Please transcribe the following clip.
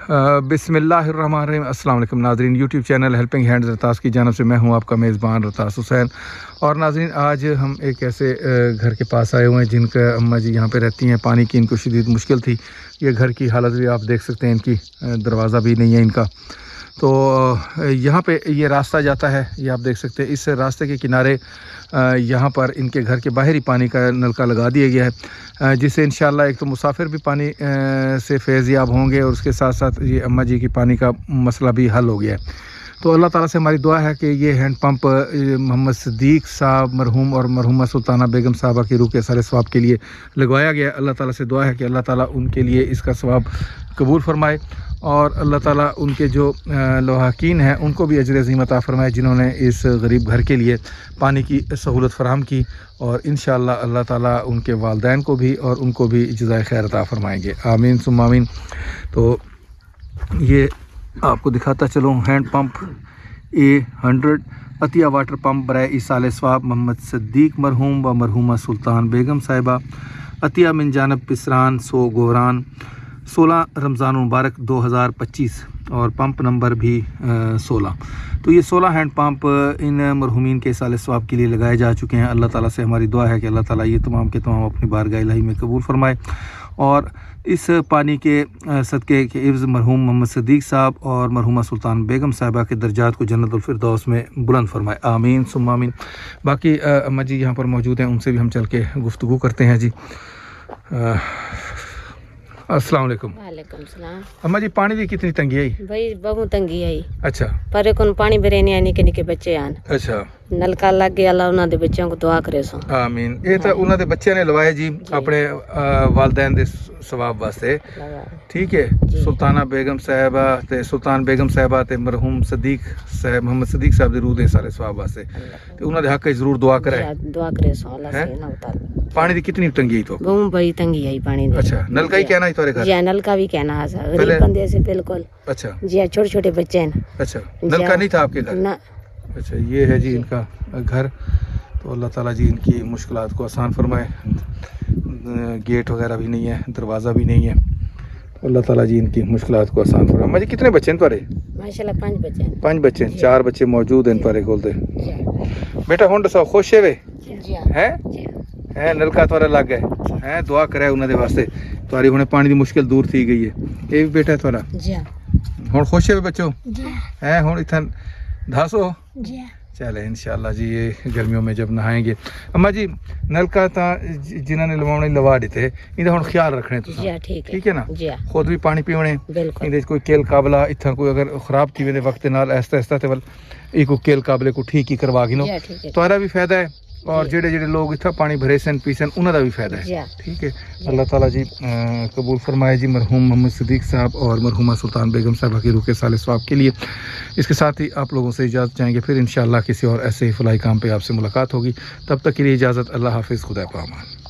बिस्मिल्लाहिर्रहमानिर्रहीम। अस्सलाम वालेकुम नाज़रीन, यूट्यूब चैनल हेल्पिंग हैंड्स रतास की जानब से मैं हूं आपका मेज़बान रतास हुसैन। और नाज़रीन, आज हम एक ऐसे घर के पास आए हुए हैं जिनका अम्मा जी यहाँ पे रहती हैं। पानी की इनको शदीद मुश्किल थी। ये घर की हालत भी आप देख सकते हैं, इनकी दरवाज़ा भी नहीं है इनका। तो यहाँ पे ये रास्ता जाता है, ये आप देख सकते हैं। इस रास्ते के किनारे यहाँ पर इनके घर के बाहर ही पानी का नलका लगा दिया गया है, जिससे इंशाल्लाह एक तो मुसाफिर भी पानी से फैज़याब होंगे और उसके साथ साथ ये अम्मा जी की पानी का मसला भी हल हो गया है। तो अल्लाह ताला से हमारी दुआ है कि ये हैंड पंप मोहम्मद सिद्दीक साहब मरहूम और मरहूमा सुल्ताना बेगम साहबा की रूह के सारे सवाब के लिए लगवाया गया है। अल्लाह ताला से दुआ है कि अल्लाह ताला उनके लिए इसका सवाब कबूल फरमाए और अल्लाह ताला उनके जो लवाहकीन हैं उनको भी अजर अज़ीम अता फरमाए, जिन्होंने इस गरीब घर के लिए पानी की सहूलत फराहम की। और इंशाअल्लाह अल्लाह ताला उनके वालिदैन को भी और उनको भी जज़ाए खैर अता फरमाएंगे। आमीन सुम्मा आमीन। तो ये आपको दिखाता चलूँ हैंड पंप A100 अतिया वाटर पंप बराए इसाले सवाब मोहम्मद सिद्दीक मरहूम व मरहूमा सुल्तान बेगम साहिबा अतिया मिन जानब पिसरान सो गोरान 16 रमज़ान मुबारक 2025 और पंप नंबर भी 16। तो ये 16 हैंड पंप इन मरहूमीन के साले सवाब के लिए लगाए जा चुके हैं। अल्लाह ताला से हमारी दुआ है कि अल्लाह ताला ये तमाम के तमाम अपनी बारगाह इलाही में कबूल फरमाए और इस पानी के सदक़े के इव्ज़ मरहूम मोहम्मद सिद्दीक साहब और मरहूमा सुल्तान बेगम साहिबा के दर्जात को जन्नतुल फिरदौस में बुलंद फरमाए। आमीन सुम्मा आमीन। बाकी अम्मा जी यहाँ पर मौजूद हैं, उनसे भी हम चल के गुफ्तगू करते हैं जी। अस्सलाम वालेकुम। वालेकुम सलाम। अम्मा जी, पानी की कितनी तंगी आई? भाई बहुत तंगी आई। अच्छा। पर कौन पानी भरे नहीं, निके निके बच्चे आन। अच्छा। नलका लग गया, अल्लाह उन्हां दे बच्चों को दुआ करे सो। आमीन। ये तो उन्हां दे बच्चे ने लवाया जी अपने वालिदैन दे सवाब वास्ते, ठीक है। सुल्ताना बेगम साहिबा ते सुल्तान बेगम साहिबा ते मरहूम सिद्दीक साहब मोहम्मद सिद्दीक साहब दे रूह दे सारे सवाब वास्ते ते उन्हां दे हक च जरूर दुआ करे। दुआ करे सो अल्लाह से ना उतार। पानी दी कितनी तंगी आई तो? बहुत बड़ी तंगी आई पानी दी। अच्छा। नलका ही कहना है तुम्हारे घर? जी नलका भी कहना है, गरीब बंदे से बिल्कुल। अच्छा जी छोटे छोटे बच्चे हैं। अच्छा। नलका नहीं था आपके घर? ना। अच्छा, ये है जी इनका घर। तो अल्लाह ताला जी इनकी मुश्किलात को आसान फरमाए। गेट वगैरह भी नहीं है, दरवाज़ा भी नहीं है। अल्लाह ताला जी इनकी मुश्किलात को आसान फरमाए। माँ जी कितने बच्चे हैं तुम्हारे? माशाल्लाह 5 बच्चे हैं। 5 बच्चे हैं। 4 बच्चे मौजूद हैं तुम्हारे कोल। बेटा हुण दसो खुश है वे? हैं नलका तुम्हारा लग गए हैं? दुआ करे उन्होंने वास्ते तुम्हारी हुणे पानी की मुश्किल दूर थी गई है। ये भी बेटा है तुम्हारा? हुण खुश है बच्चों? हैं हुण इत्थां दसो? चले इंशाल्लाह जी, ये गर्मियों में जब नहाएंगे। अम्मा जी नलका तो जिन्होंने लवाने लवा दिते, इनका हुण ख्याल रखने तुसीं, ठीक है ना? खुद भी पानी पीने, इहदे कोई केल काबला इत्थां कोई अगर खराब थी वे वक्त नाल आहिस्ता आहिस्ता ते वल इको केल काबले को ठीक ही करवा गिनो, तुम्हारा भी फायदा है और जेड़े जेड़े लोग इतना पानी भरे सन पीसन उन्होंने भी फायदा है, ठीक है। अल्लाह ताला जी कबूल फरमाए जी मरहूम मोहम्मद सिद्दीक साहब और मरहूमा सुल्तान बेगम साहबा की रूह के साले सवाब के लिए। इसके साथ ही आप लोगों से इजाज़त चाहेंगे, फिर इंशाअल्लाह किसी और ऐसे ही फलाही काम पे आपसे मुलाकात होगी। तब तक के लिए इजाज़त। अल्लाह हाफिज़, खुदा पामान।